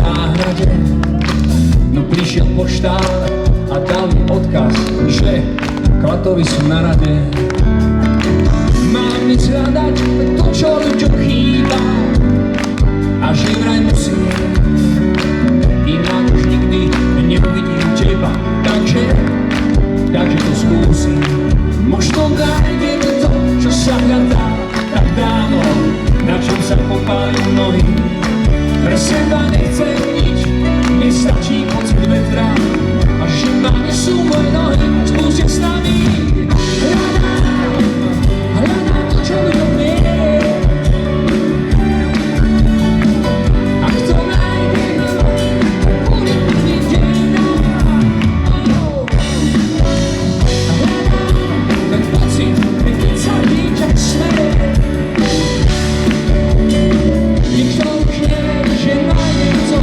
záhrade. No prišiel poštár a dal mi odkaz, že klatovi sú na rade. Mám dnes hľadať to, čo ľuďom chýba, a že vraj musím, inak už nikdy neuvidím teba. Takže to skúsim. Možno nájdem to, čo sa hľadá tak dávno, na čom sa popáli nohy. Pre seba nechcem nič, mne stačí pocit vetra, a že ma nesú moje nohy. Skúste s nami. Hľadám to, čo ľuďom nie. Ak to nájdem, tak bude prvý deň. Hľadám ten pocit, keď sa dýča smer. Nikto už nevie, že nájdem to,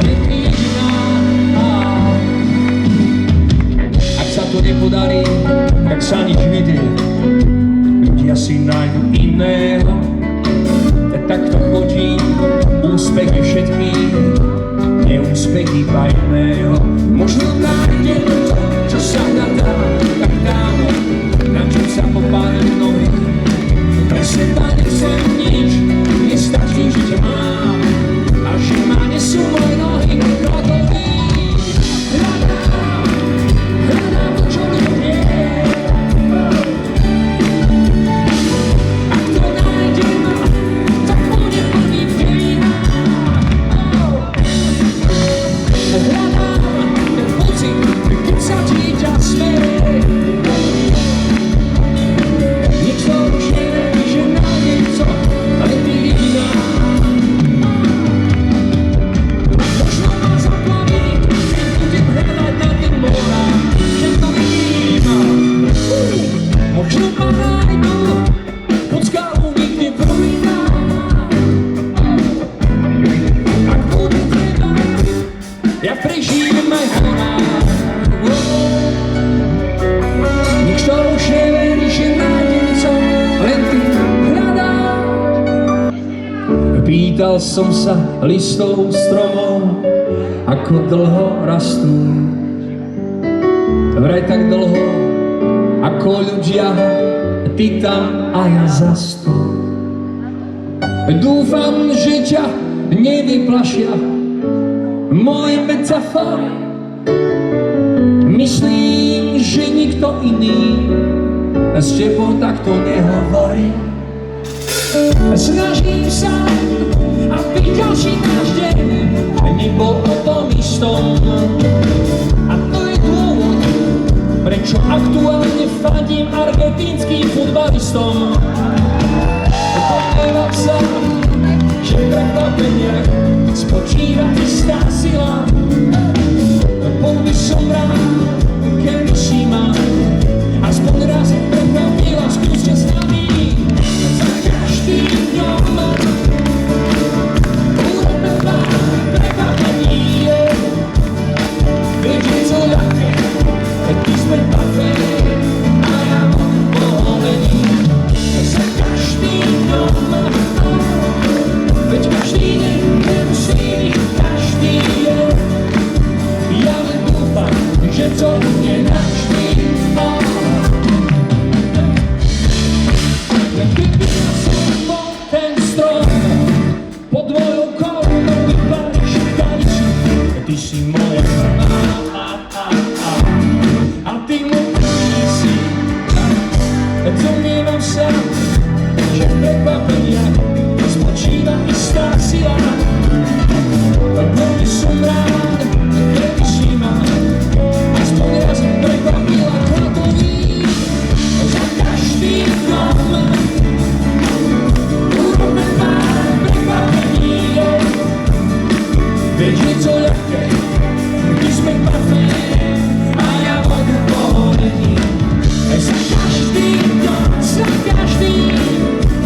nepríde nám. Ak sa to nepodarí, tak sa nič nedie. Ľudia si nájdu iného. Takto chodí úspech je všetkých, neúspech iba jedného. Možno nájdem to, čo sa hľadá tak dávno, na čom sa popáli nohy. Pre seba nechcem nič, mne stačí, že ťa mám, a že ma nesú moje nohy. Hľadám to, čo ľuďom nie. Ak to nájdem, tak bude plný deň. Hľadám ten pocit, keď sa dieťa smeje. Nikto už nevie, že nájdem to, len ty jediná. Možno ma zaplaví, keď budem hľadať na ten morách, že to vnímam. Možno ma nájdu pod skalou niekde v ruinách. Ak bude treba, ja prežijem aj v horách. Nikto už neverí, že nájdem to, len ty hľadáš. Pýtal som sa listov stromov, ako dlho rastú. Vraj tak dlho, ako ľudia, ty tam a ja zastú. Dúfam, že ťa nevyplašia moje metafory. Myslím, že nikto iný s tebou takto nehovorí. Snažím sa, aby ďalší náš deň nebol o tom istom. A to je dôvod, prečo aktuálne fandím argentínskym futbalistom. Domnievam sa, že v prekvapeniach spočíva istá sila. Bol by som rád, keby si ma aspoň raz prekvapila. Skúste s nami. Za každým dňom urobme pár prekvapení. Vieš, je to ľahké, keď ty sme parfé a ja mám povolení. Za každým dňom, veď každý deň nemusí byť každý deň. Ja len dúfam, že to bude navždy. Keby som bol ten strom, pod mojou korunou vypáliš daličku. Ty si moja a ty môj si. Domnievam sa, že v prekvapeniach spočíva istá sila. Bol by som rád, keby si ma aspoň raz prekvapila. Klatový za každým dňom urobme pár prekvapení. Veď je to ľahké, my sme parfé a ja vodu povolení. Za každým dňom, za každým,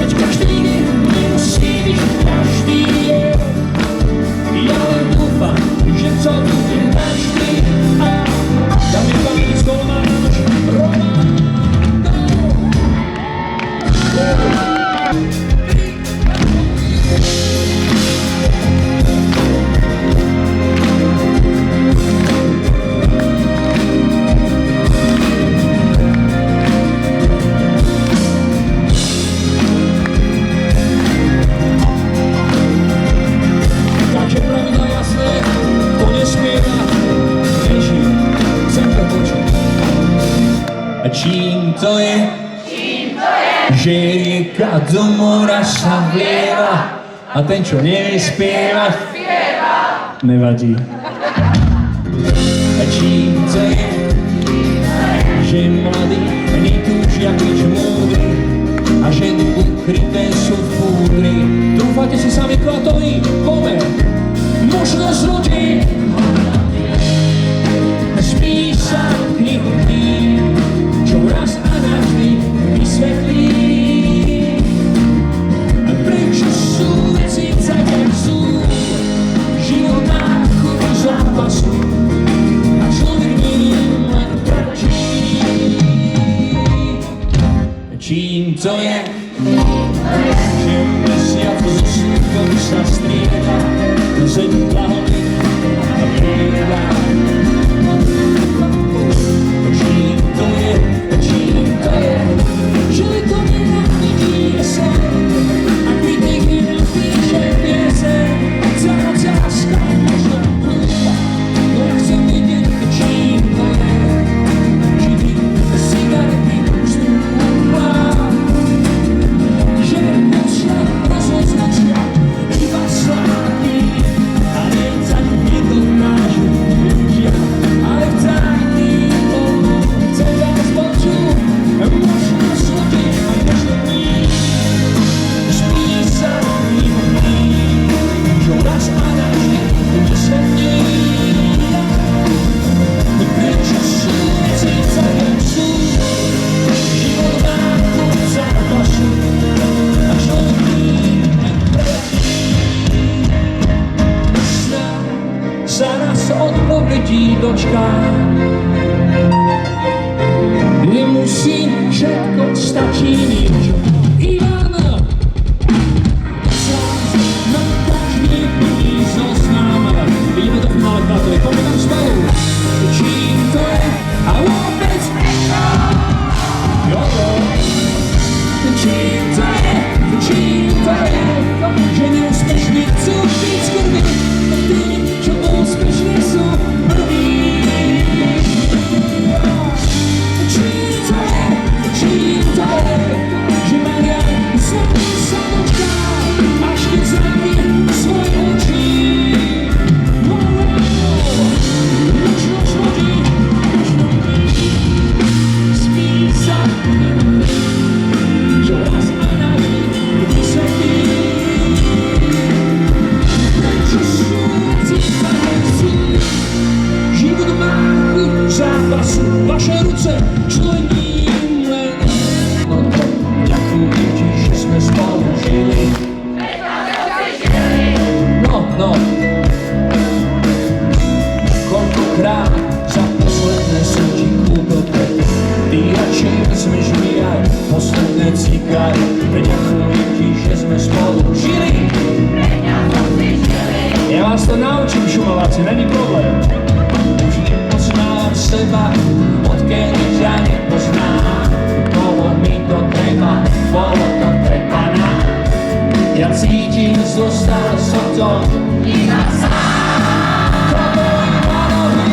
veď každý deň nemusí byť každý deň. Ja len dúfam, že to bude navždy. Dáme páni, skoro máš Román. Čím to je? Že rieka do mora sa vlieva a ten, čo nevie spievať, nevadí. Čím to je? Že mladí netúžia byť múdri a ženy ukryté sú v púdri. Trúfate si sami klatovi? Pomer! Možnosť ľudí spísať knihu tým, čo raz a navždy vysvetlí, prečo sú veci tak, jak sú. Život má chuť zápasu a človek ním len trčí. Čím to je? Že mesiac so slnkom sa strieda, zeď plahoný a prída. Čím to je? Že to nenávidí jeseň a kritik nenapíše pieseň. Celá otázka možno hlúpa, no ja chcem vidieť, čím to je. Či ty cigarety sú úplná, že nemočia rozhodnúčia iba sladký a liecať nedokážu ľudia, ale v tajný chce vás počuť. Možnosť ľudí a možno ní spísať knihu tým, čo raz a navždy vysvetlí, prečo sú veci tak, jak sú. Život má chuť zápasu a človek ním neprejatí. Snad sa nás odpovedí dočká, nemusí všetko, stačí niečo. Ivan! Na každý prvý zoznam. Ideme do finále klatovi, poďme tam spolu. Čím to je? A vôbec Jogo. Čím to je? Čím to je? Že neúspešní chcú byť skrby, tí, čo úspešní sú prví. Čím to je, že Marian smutný sa dočká, až keď zraní svoj očí. Možnosť ľudí, možno spísať, čo raz a navždy vysvetlí, prečo sú veci tak, jak sú. Život má chuť zápasu, vaše ruce, človek spolu žili. No. Koľkokrát za posledné som ti kúpil pety. Ty radšej vezmeš mi aj posledné cigary. Ďakujem ti, že sme spolu žili. Ja vás to naučím, Šumováci, není problém. Už nepoznávam seba, odkedy ťa nepoznám. Bolo mi to treba, bolo to treba nám. Ja cítim, zostal som to iba sám. To boli ma nohy,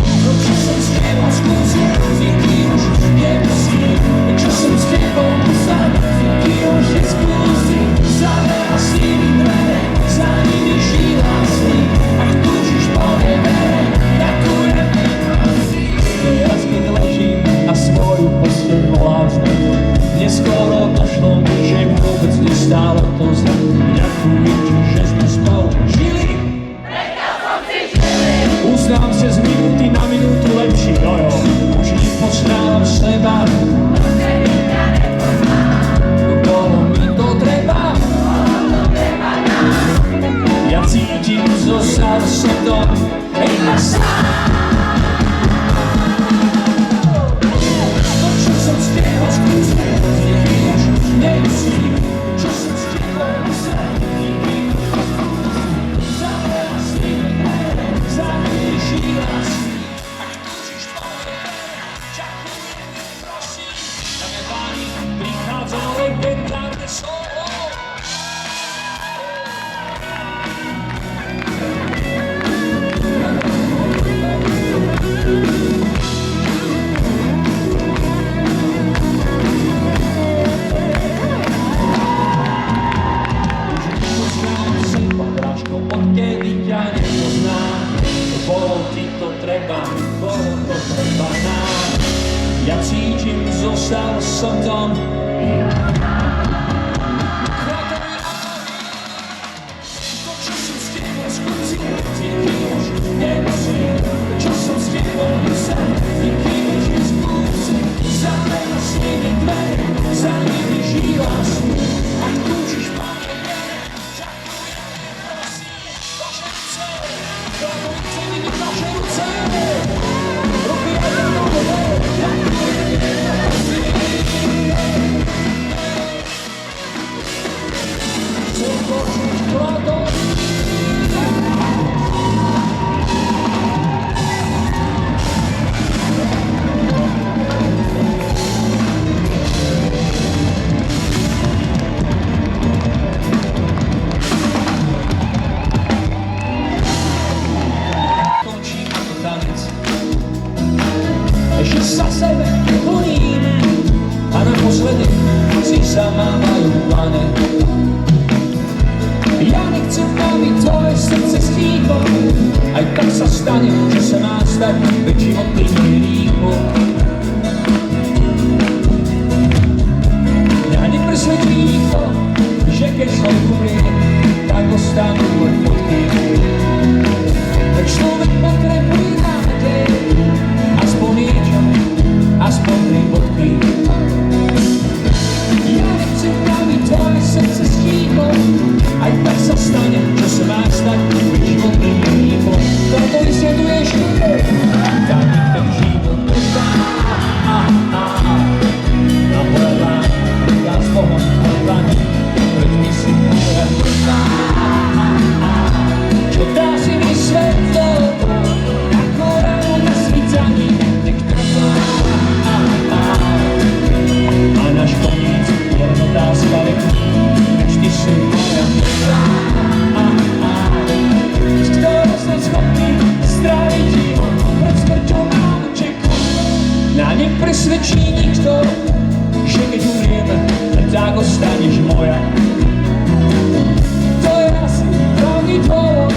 no čo som s tebou skúsil, zvyky už nemusím. Čo som s tebou musel, zvyky už neskúsim. Zavera si mi dvere, za nimi žila si. Ak túžiš po nevere, ďakujem ti prosím. Teraz keď ležím a svoju posteľ volám znovu, neskoro došlo mi, že vôbec nestálo to za. Ďakujem ti, že sme spolu žili. Prekiaľ som si žili. Uznám ste z minúty na minútu lepší, jojo. Už nepoznávam seba, Odtedy ťa nepoznám. bolo mi to treba. Bolo to treba nám. Ja cítim, zostal som to iba sám. Čo som s tebou skúsil, zvyky už nemusím. Čo som s tebou musel, zvyky už neskúsim. Zavera si mi dvere, za nimi žila si. Ak túžiš po nevere, ďakujem ti prosím. Na mňa páni prichádza legendárne slovo. ostal som tam. To, čo som s tebou skúsil, nikdy už nemusím. Čo som s tebou musel, nikdy už neskúsim. Zavrela si mi dvere, za nimi žívaš. Ak túžiš, Pane, ďakujem, prosím. Vaše ruce, Bohu chce vidieť vaše ruce. Ruky aj na novo, ďakujem, prosím. Chcem počuť kladom. Ešte sa sebe kloním a naposledy si zamávajú plane. Ja nechcem, aby tvoje srdce stíchlo, aj tak sa stane, že sa má stať, veď život plynie rýchlo. Mňa nepresvedčí nikto, že keď človek umrie, tak ostanú len fotky. Tak človek potrebuje nádej, aspoň niečo, aspoň 3 bodky. Ja nechcem, aby tvoje srdce stíchlo, aj tak sa stane, čo sa má stať, veď život plynie rýchlo. Toto vysvetuješ, tak nech ten život trvá. Na moja dláň, ja s Bohom tvoj dláň, veď my si moja trvá. Čo dá si mi svetlo, ako ráno na svítaní, nech trvá. A náš koniec je otázka veku, veď ty si moja trvá. Z ktorou som schopný stráviť život pred smrťou na úteku. Na nepresvedčí nikto, že keď umrieme, tak ostaneš moja. To je asi hlavný dôvod,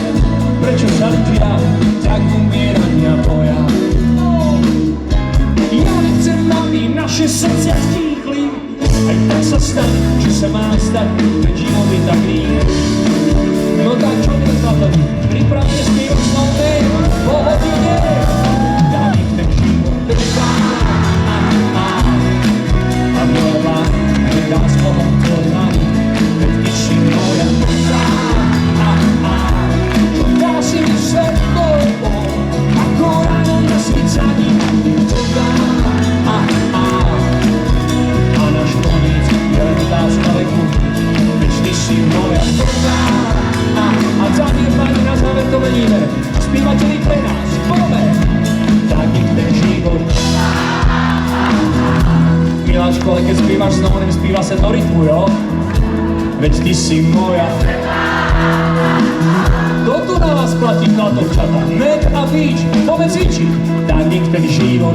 prečo sa ľudia tak umierania boja. Ja nechcem, aby naše srdcia stíchli, aj tak sa stane, že sa má stať, veď život je tak rýchly. No tak čo dnes chlapi, pripravte spívok snovnej po hodine, dá nech ten život trvá. A moja dláň, dá s Bohom tvoj dláň, veď ty si moja trvá. Čo dá si mi svetlo, ako ráno na svítaní, trvá. A náš koniec je len otázka veku, veď ty si moja trvá. A závier, Pane, na záver to veníme. Spívate pre nás, poďme. Tak nech ten život. Miláčko, ale keď spívaš znovu, nespíva sa do rytmu, jo? Veď ty si moja. Toto na vás platí, chlapovčata. Med a beach, povedz iči. Tak nech ten život.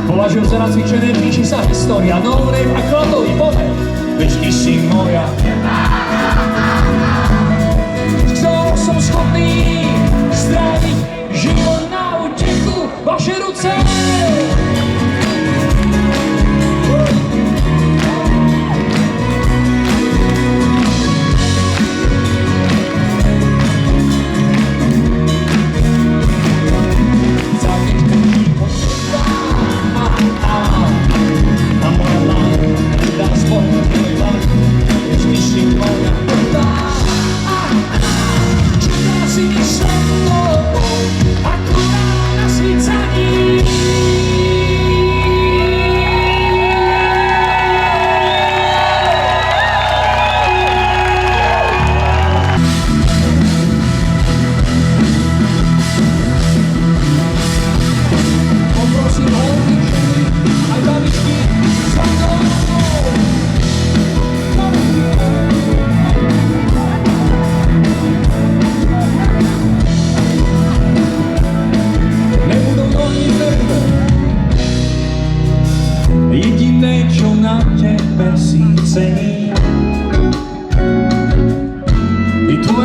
Považujem za nacvičené, píši sa história. No name a chlapovi, poďme. Veď ty si moja. Ktorou som schopný stráviť život na úteku. Vaše ruce!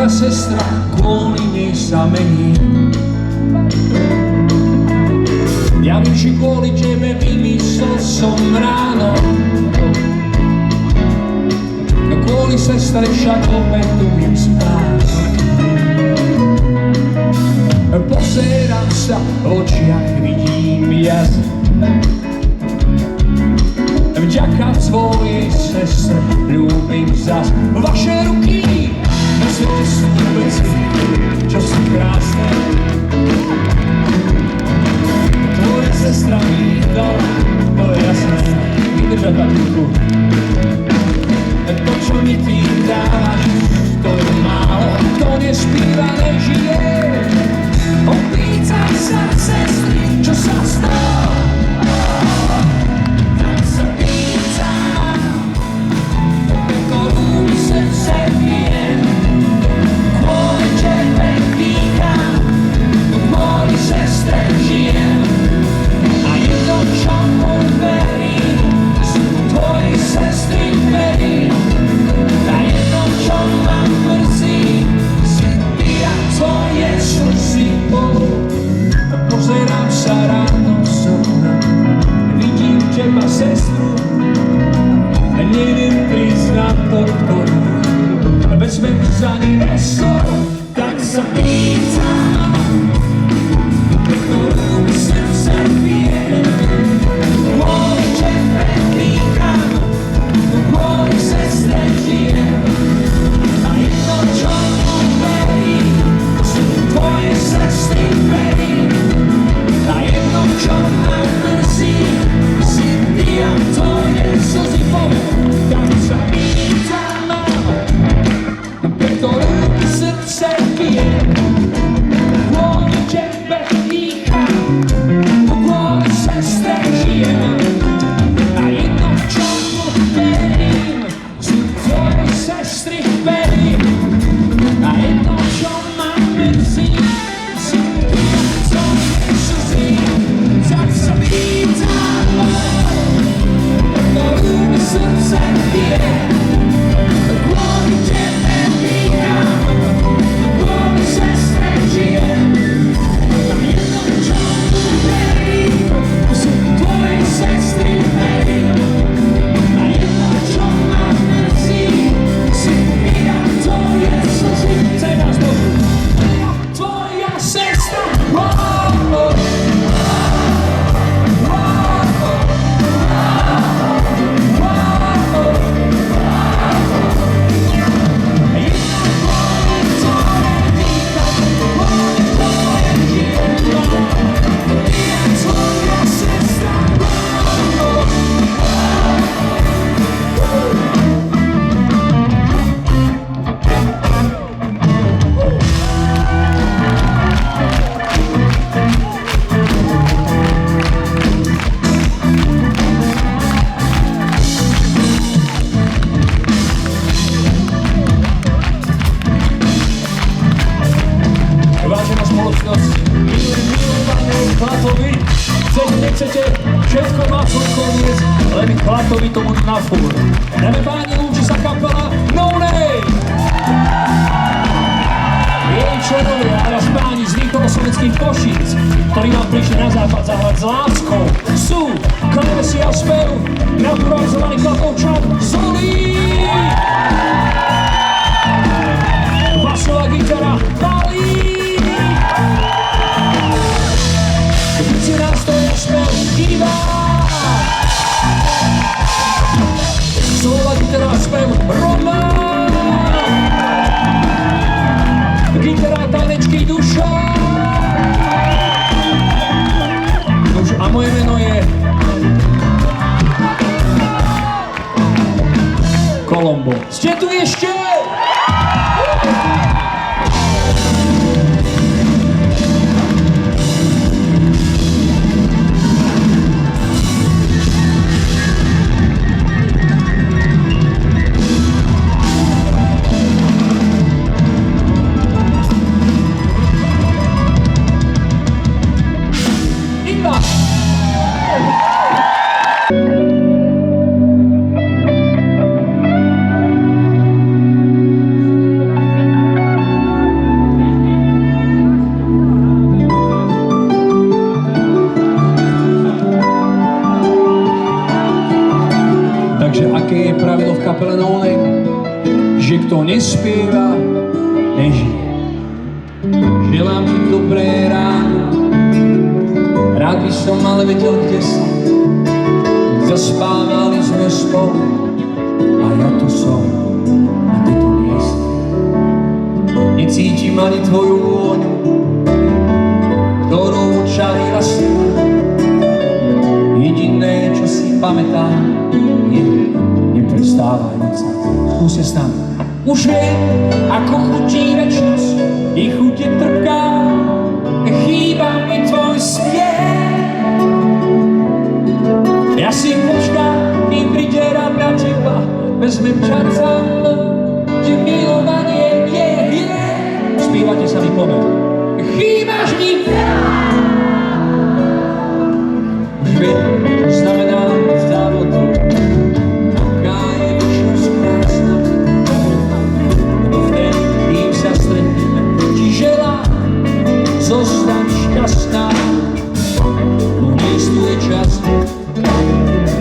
Sestra kvôli nej sa mení. Ja viem, že kvôli tebe vymyslel som ráno. No kvôli sestre však opätujem spáť. Pozerám sa v očiach, vidím jasne. Vďaka svojej sestre ľúbim zas vaše ruky. Na svete sú veci, čo sú krásne. Tvoja sestra mi dala, to je jasné, vydržať Patriku. To, čo mi ty dáš, to je málo, to nespíva, nežije. Opýtaj sa sestry, čo sa stalo. Tak sa pýtam, ktorú srdce bije. Kvôli tebe dýcham, kvôli sestre žijem. A jedno, čomu verím, sú tvoje sestry verím. A jedno, čo ma mrzí, si ty a tvoje slzy. Pozerám sa ráno zrovna, vidím teba, sestru, a neviem priznať to, ktorú vezmem za nevestu. Tak sa pýtam, ktorú srdce bije. Kvôli tebe dýcham, kvôli sestre žijem. A jedno, čomu verím, sú tvoje sestry verím. A jedno, čo ma mrzí, si ty a tvoje slzy poviem. Tak sa pýtam, ktorú srdce bije. Kvôli tebe dýcham, kvôli sestre žijem. A jedno, čomu verím, sú tvoje sestry verím. A jedno, čo ma mrzí, si ty a tvoje slzy. Tak sa pýtam, ktorú srdce bije. Kvôli tebe dýcham, kvôli sestre žijem. A jedno, čomu verím, sú tvoje sestry verím. A jedno, čo ma mrzí, si ty a tvoje slzy. Chcem nás Bohu, tvoja sestra. Vážená spoločnosť, milované Klatovi, chcete, nechcete, všetko má svoj koniec, len Klatovi to budú na fúr. Dáme páni, lúči sa kapela No Name! Jej členovia a vás páni z východoslovenských Košíc, ktorí vám prišli na západ zahrať s láskou, sú klávesy a spev, naturalizovaný Klatovčan Zolí! Basová gitara Balí! Vždyť nástoja spev Iván! Solová gitara spev Román! Gitara tanečky Duša! A moje meno je Kolombo. Ste tu ešte? nespieva, nežije. Želám ti dobré ráno, rád by som ale vedel, kde som. Zaspávali sme spolu a ja tu som a ty tu nie si. Necítim ani tvoju vôňu, ktorú čarila si. Jediné, čo si pamätám, je neprestávajúca. Skúste s nami. Už viem, ako chutí večnosť, i chute trpká, chýba mi tvoj smiech. Ja si počkám, kým príde rád na teba, vezmem čarca, že milovanie je. Spívate sa mi pomen. Chýbaš mi už viem, čo znamená závodu, aká je večnosť krásna. Lebo vtedy, kým sa stretneme, ti želám zostať šťastná. Bo neistuje čas,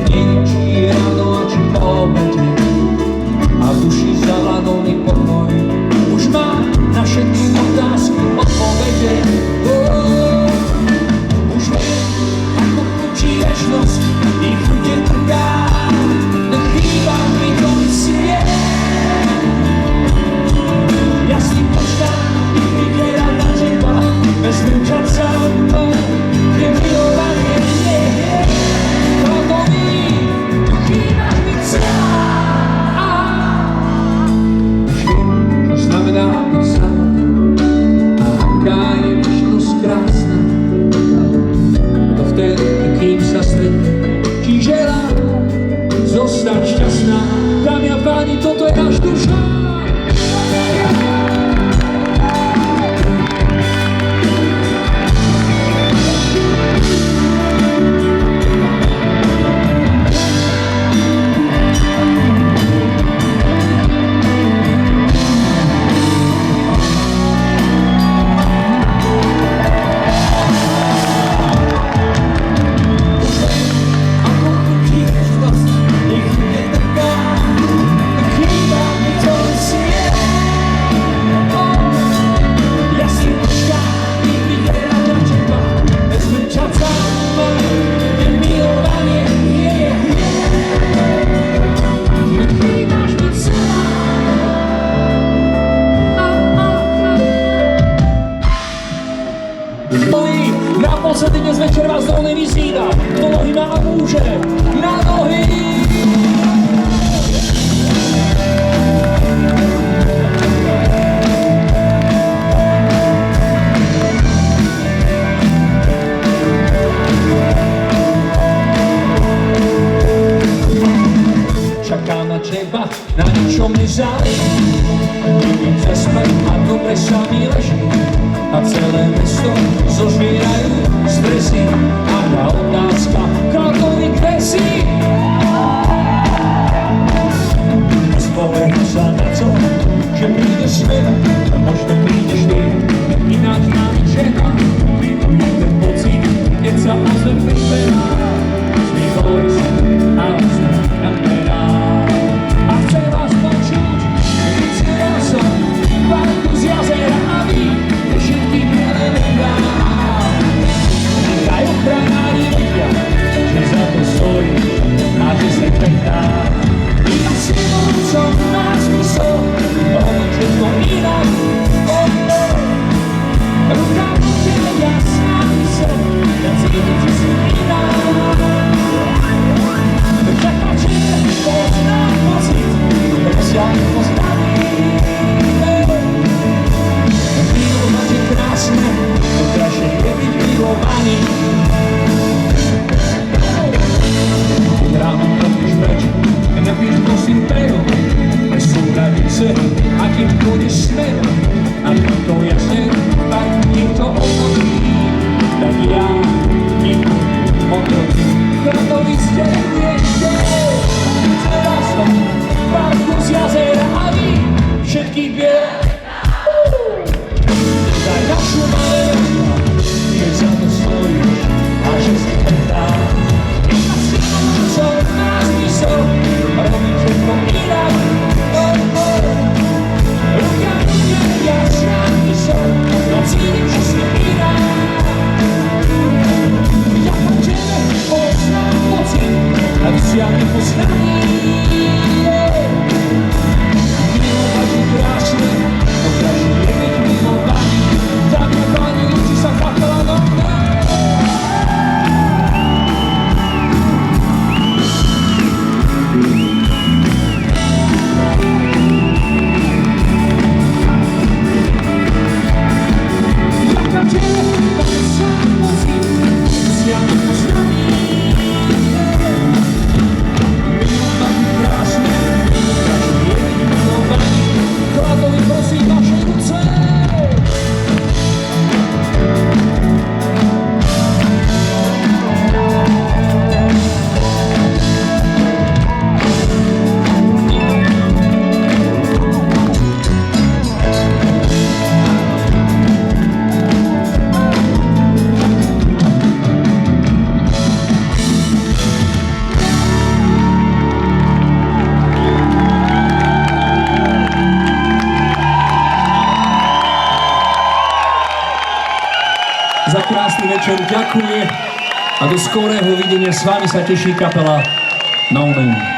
ničí ráno a či po obede, a v duši zavlanovný pokoj. Už mám na všetky otázky odpovede. Už viem, ako chutí večnosť, i chute trká, chýba mi tvoj smiech. Ja si počkám, i príde rád na teba, vezmem čas sám, kde milovanie nie je. Hotový, chýba mi celá. Už viem, čo znamená byť sám, a aká je večnosť krásna. To vtedy, kým sa stretne, ti želám zostať šťastná. Dámy a páni, toto je náš duša. Naposledy dnes večer vás do nohy vyzýva, kto nohy má a môže, na nohy! Čakám na teba, na ničom nezáleží, vidím zaspať a dobre sa mi leží. A celé mesto zožírajú stresy a tá otázka, kalkový kvesí. Spomeň sa na to, že príde svet a možno prídeš ty, ináč mám čeka. Ten pocit, keď sa o zem priberá, svý voice a zem naberá. A chcem vás počuť, vycieľal som banku z jazera a vy všetky biele nedá. Daj ochranári vedia, za krásny večer ďakuje a do skorého videnia s vami sa teší kapela No Name.